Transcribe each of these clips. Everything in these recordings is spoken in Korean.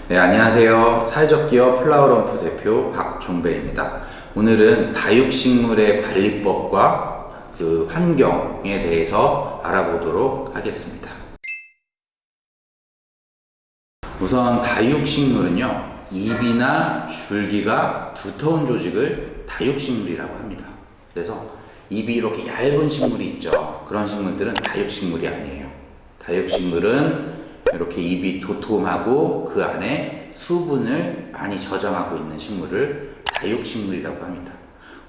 네, 안녕하세요. 사회적 기업 플라워럼프 대표 박종배입니다. 오늘은 다육식물의 관리법과 그 환경에 대해서 알아보도록 하겠습니다. 우선 다육식물은요, 잎이나 줄기가 두터운 조직을 다육식물이라고 합니다. 그래서 잎이 이렇게 얇은 식물이 있죠. 그런 식물들은 다육식물이 아니에요. 다육식물은 이렇게 잎이 도톰하고 그 안에 수분을 많이 저장하고 있는 식물을 다육식물이라고 합니다.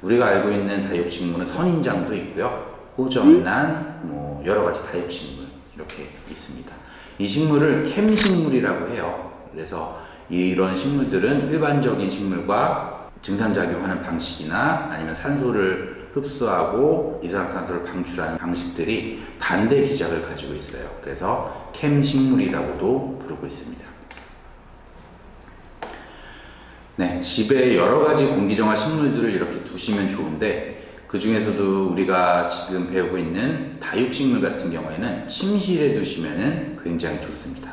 우리가 알고 있는 다육식물은 선인장도 있고요, 호접란, 여러 가지 다육식물 이렇게 있습니다. 이 식물을 캠식물이라고 해요. 그래서 이런 식물들은 일반적인 식물과 증산작용하는 방식이나 아니면 산소를 흡수하고 이산화탄소를 방출하는 방식들이 반대 기작을 가지고 있어요. 그래서 캠식물이라고도 부르고 있습니다. 네, 집에 여러 가지 공기정화 식물들을 이렇게 두시면 좋은데, 그 중에서도 우리가 지금 배우고 있는 다육식물 같은 경우에는 침실에 두시면 굉장히 좋습니다.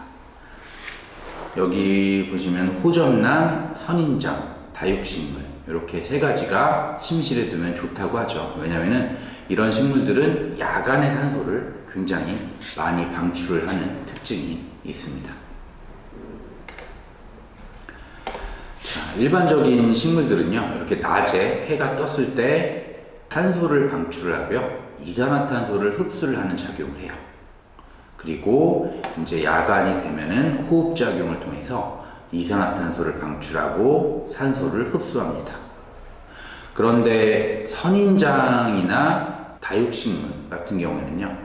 여기 보시면 호접란, 선인장, 다육식물 이렇게 세 가지가 침실에 두면 좋다고 하죠. 왜냐하면 이런 식물들은 야간의 산소를 굉장히 많이 방출을 하는 특징이 있습니다. 자, 일반적인 식물들은요, 이렇게 낮에 해가 떴을 때 탄소를 방출을 하고요, 이산화탄소를 흡수를 하는 작용을 해요. 그리고 이제 야간이 되면은 호흡작용을 통해서 이산화탄소를 방출하고 산소를 흡수합니다. 그런데 선인장이나 다육식물 같은 경우에는요,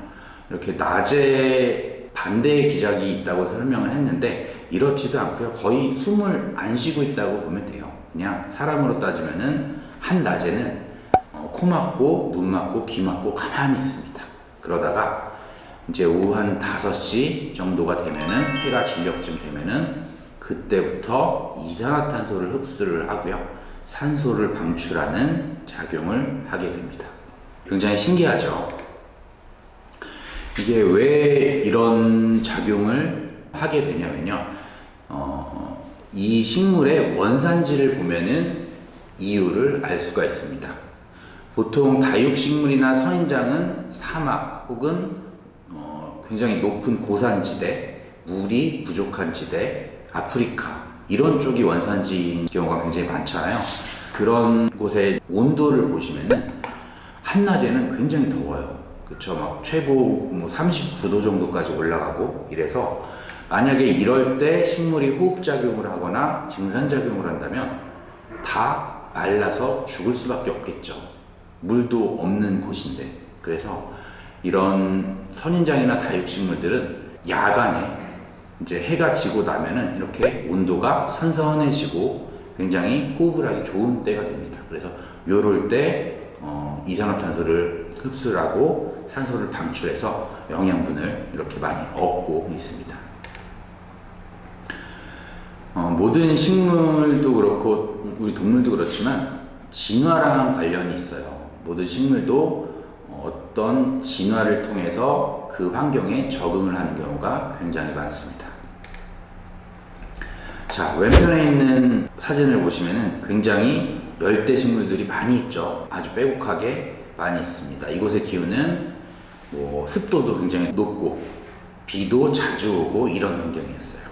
이렇게 낮에 반대의 기작이 있다고 설명을 했는데 이렇지도 않고요, 거의 숨을 안 쉬고 있다고 보면 돼요. 그냥 사람으로 따지면은 한낮에는 코 막고 눈 막고 귀 막고 가만히 있습니다. 그러다가 이제 오후 한 5시 정도가 되면은, 해가 진력쯤 되면은 그때부터 이산화탄소를 흡수를 하고요, 산소를 방출하는 작용을 하게 됩니다. 굉장히 신기하죠? 이게 왜 이런 작용을 하게 되냐면요, 이 식물의 원산지를 보면은 이유를 알 수가 있습니다. 보통 다육식물이나 선인장은 사막 혹은 굉장히 높은 고산지대, 물이 부족한 지대, 아프리카 이런 쪽이 원산지인 경우가 굉장히 많잖아요. 그런 곳의 온도를 보시면은 한낮에는 굉장히 더워요. 그쵸? 막 최고 39도 정도까지 올라가고 이래서, 만약에 이럴 때 식물이 호흡작용을 하거나 증산작용을 한다면 다 말라서 죽을 수밖에 없겠죠. 물도 없는 곳인데. 그래서 이런 선인장이나 다육식물들은 야간에 이제 해가 지고 나면은 이렇게 온도가 선선해지고 굉장히 호흡을 하기 좋은 때가 됩니다. 그래서 요럴 때 이산화탄소를 흡수를 하고 산소를 방출해서 영양분을 이렇게 많이 얻고 있습니다. 모든 식물도 그렇고 우리 동물도 그렇지만 진화랑 관련이 있어요. 모든 식물도 어떤 진화를 통해서 그 환경에 적응을 하는 경우가 굉장히 많습니다. 자, 왼편에 있는 사진을 보시면은 굉장히 열대 식물들이 많이 있죠. 아주 빼곡하게 많이 있습니다. 이곳의 기후는 습도도 굉장히 높고 비도 자주 오고 이런 환경이었어요.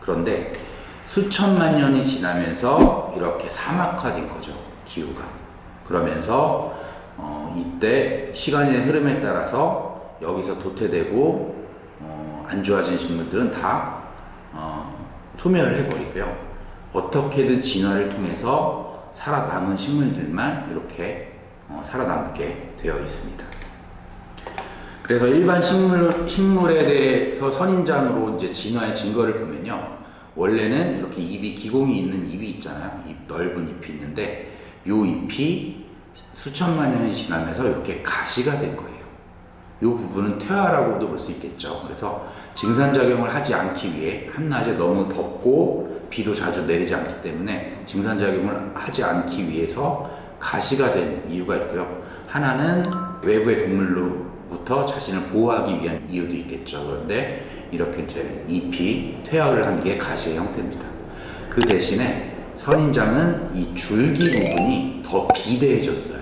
그런데 수천만 년이 지나면서 이렇게 사막화된 거죠, 기후가. 그러면서 이때 시간의 흐름에 따라서 여기서 도태되고 안 좋아진 식물들은 다 소멸을 해버리고요, 어떻게든 진화를 통해서 살아남은 식물들만 이렇게 살아남게 되어 있습니다. 그래서 일반 식물에 대해서 선인장으로 이제 진화의 증거를 보면요, 원래는 이렇게 잎이, 기공이 있는 잎이 있잖아요. 넓은 잎이 있는데 요 잎이 수천만 년이 지나면서 이렇게 가시가 된 거예요. 이 부분은 퇴화라고도 볼 수 있겠죠. 그래서 증산작용을 하지 않기 위해, 한낮에 너무 덥고 비도 자주 내리지 않기 때문에 증산작용을 하지 않기 위해서 가시가 된 이유가 있고요. 하나는 외부의 동물로부터 자신을 보호하기 위한 이유도 있겠죠. 그런데 이렇게 이제 잎이 퇴화를 한 게 가시의 형태입니다. 그 대신에 선인장은 이 줄기 부분이 더 비대해졌어요.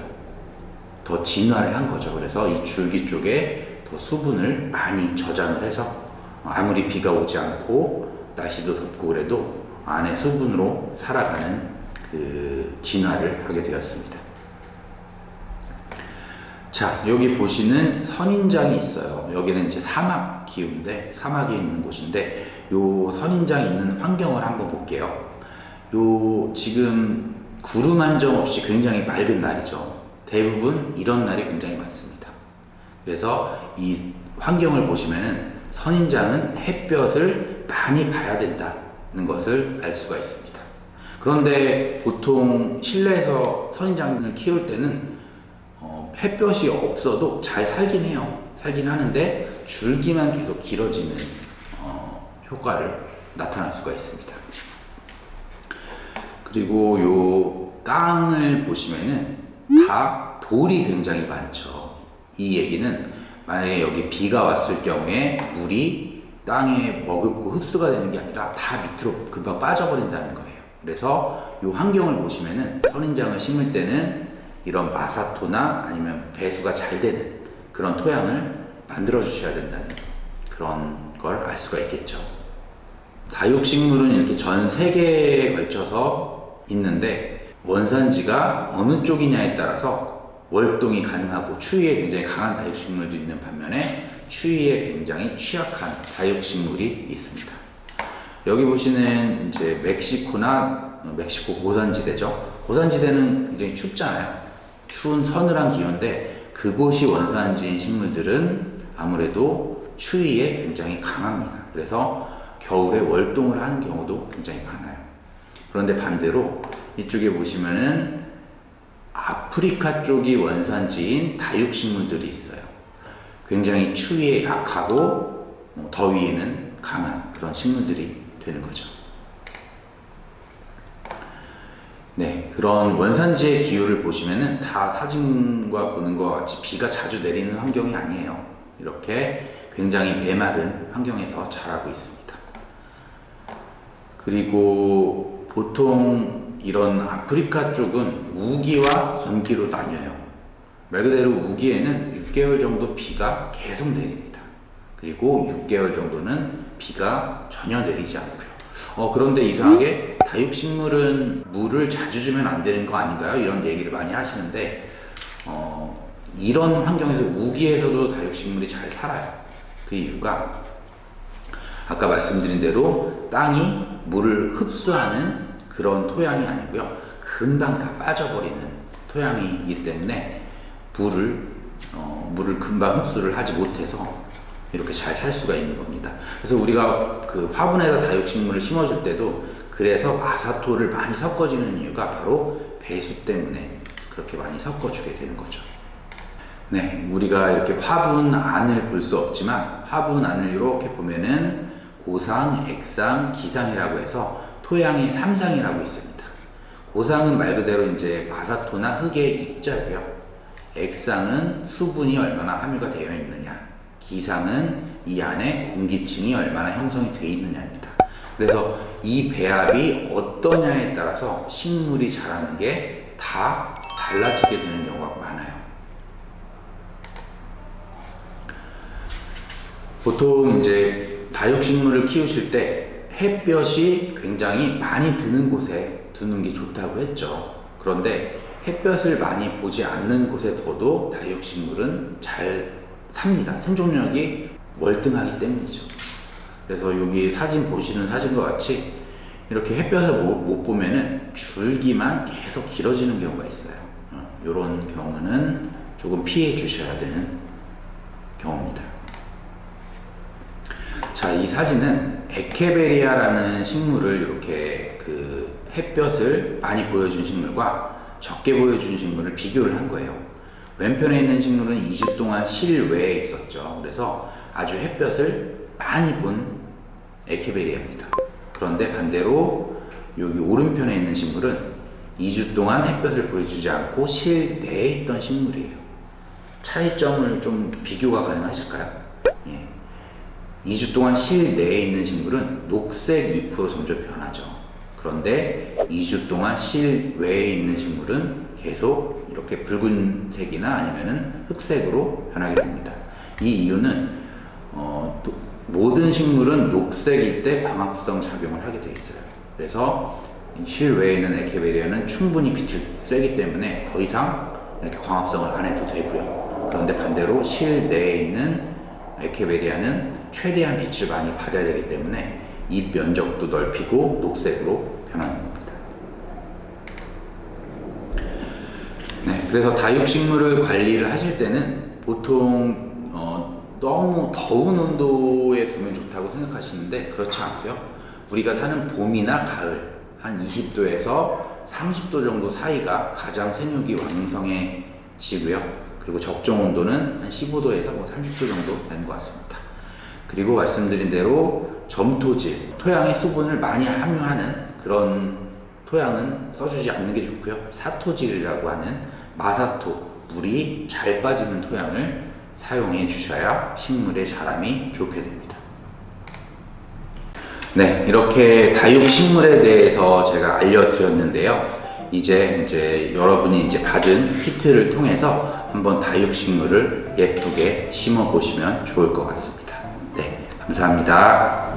더 진화를 한 거죠. 그래서 이 줄기 쪽에 더 수분을 많이 저장을 해서 아무리 비가 오지 않고 날씨도 덥고 그래도 안에 수분으로 살아가는 그 진화를 하게 되었습니다. 자, 여기 보시는 선인장이 있어요. 여기는 이제 사막 기후인데, 사막에 있는 곳인데, 요 선인장 있는 환경을 한번 볼게요. 요 지금 구름 한 점 없이 굉장히 맑은 날이죠. 대부분 이런 날이 굉장히 많습니다. 그래서 이 환경을 보시면은 선인장은 햇볕을 많이 봐야 된다는 것을 알 수가 있습니다. 그런데 보통 실내에서 선인장을 키울 때는 햇볕이 없어도 잘 살긴 해요. 살긴 하는데 줄기만 계속 길어지는 효과를 나타날 수가 있습니다. 그리고 요 땅을 보시면은 다 돌이 굉장히 많죠. 이 얘기는 만약에 여기 비가 왔을 경우에 물이 땅에 머금고 흡수가 되는 게 아니라 다 밑으로 금방 빠져버린다는 거예요. 그래서 이 환경을 보시면은 선인장을 심을 때는 이런 마사토나 아니면 배수가 잘 되는 그런 토양을 만들어 주셔야 된다는 그런 걸 알 수가 있겠죠. 다육식물은 이렇게 전 세계에 걸쳐서 있는데 원산지가 어느 쪽이냐에 따라서 월동이 가능하고 추위에 굉장히 강한 다육식물도 있는 반면에 추위에 굉장히 취약한 다육식물이 있습니다. 여기 보시는 이제 멕시코 고산지대죠. 고산지대는 굉장히 춥잖아요. 추운 서늘한 기후인데 그곳이 원산지인 식물들은 아무래도 추위에 굉장히 강합니다. 그래서 겨울에 월동을 하는 경우도 굉장히 많아요. 그런데 반대로 이쪽에 보시면은 아프리카 쪽이 원산지인 다육식물들이 있어요. 굉장히 추위에 약하고 더위에는 강한 그런 식물들이 되는 거죠. 네, 그런 원산지의 기후를 보시면은 다 사진과 보는 것 같이 비가 자주 내리는 환경이 아니에요. 이렇게 굉장히 메마른 환경에서 자라고 있습니다. 그리고 보통 이런 아프리카 쪽은 우기와 건기로 나뉘어요. 말 그대로 우기에는 6개월 정도 비가 계속 내립니다. 그리고 6개월 정도는 비가 전혀 내리지 않고요. 그런데 이상하게 다육식물은 물을 자주 주면 안 되는 거 아닌가요? 이런 얘기를 많이 하시는데 이런 환경에서 우기에서도 다육식물이 잘 살아요. 그 이유가 아까 말씀드린 대로 땅이 물을 흡수하는 그런 토양이 아니고요. 금방 다 빠져버리는 토양이기 때문에 물을 금방 흡수를 하지 못해서 이렇게 잘 살 수가 있는 겁니다. 그래서 우리가 그 화분에다 다육식물을 심어줄 때도 그래서 마사토를 많이 섞어주는 이유가 바로 배수 때문에 그렇게 많이 섞어주게 되는 거죠. 네, 우리가 이렇게 화분 안을 볼 수 없지만 화분 안을 이렇게 보면은 고상, 액상, 기상이라고 해서 토양의 3상이라고 있습니다. 고상은 말 그대로 이제 마사토나 흙의 입자고요. 액상은 수분이 얼마나 함유가 되어 있느냐. 기상은 이 안에 공기층이 얼마나 형성이 되어 있느냐입니다. 그래서 이 배합이 어떠냐에 따라서 식물이 자라는 게 다 달라지게 되는 경우가 많아요. 보통 이제 다육식물을 키우실 때 햇볕이 굉장히 많이 드는 곳에 두는 게 좋다고 했죠. 그런데 햇볕을 많이 보지 않는 곳에 둬도 다육식물은 잘 삽니다. 생존력이 월등하기 때문이죠. 그래서 여기 사진 보시는 사진과 같이 이렇게 햇볕을 못 보면은 줄기만 계속 길어지는 경우가 있어요. 이런 경우는 조금 피해 주셔야 되는 경우입니다. 자, 이 사진은 에케베리아라는 식물을 이렇게 그 햇볕을 많이 보여준 식물과 적게 보여준 식물을 비교를 한 거예요. 왼편에 있는 식물은 2주 동안 실외에 있었죠. 그래서 아주 햇볕을 많이 본 에케베리아입니다. 그런데 반대로 여기 오른편에 있는 식물은 2주 동안 햇볕을 보여주지 않고 실내에 있던 식물이에요. 차이점을 좀 비교가 가능하실까요? 예. 2주 동안 실내에 있는 식물은 녹색 잎으로 점점 변하죠. 그런데 2주 동안 실외에 있는 식물은 계속 이렇게 붉은색이나 아니면은 흑색으로 변하게 됩니다. 이 이유는 모든 식물은 녹색일 때 광합성 작용을 하게 돼 있어요. 그래서 실외에 있는 에케베리아는 충분히 빛을 쐬기 때문에 더 이상 이렇게 광합성을 안 해도 되고요. 그런데 반대로 실내에 있는 에케베리아는 최대한 빛을 많이 받아야 되기 때문에 잎 면적도 넓히고 녹색으로 변하는 겁니다. 네, 그래서 다육식물을 관리를 하실 때는 보통 너무 더운 온도에 두면 좋다고 생각하시는데 그렇지 않고요. 우리가 사는 봄이나 가을 한 20도에서 30도 정도 사이가 가장 생육이 왕성해지고요. 그리고 적정 온도는 한 15도에서 30도 정도 되는 것 같습니다. 그리고 말씀드린 대로 점토질, 토양에 수분을 많이 함유하는 그런 토양은 써주지 않는 게 좋고요. 사토질이라고 하는 마사토, 물이 잘 빠지는 토양을 사용해 주셔야 식물의 자람이 좋게 됩니다. 네, 이렇게 다육식물에 대해서 제가 알려드렸는데요. 이제 여러분이 받은 키트를 통해서 한번 다육식물을 예쁘게 심어 보시면 좋을 것 같습니다. 네, 감사합니다.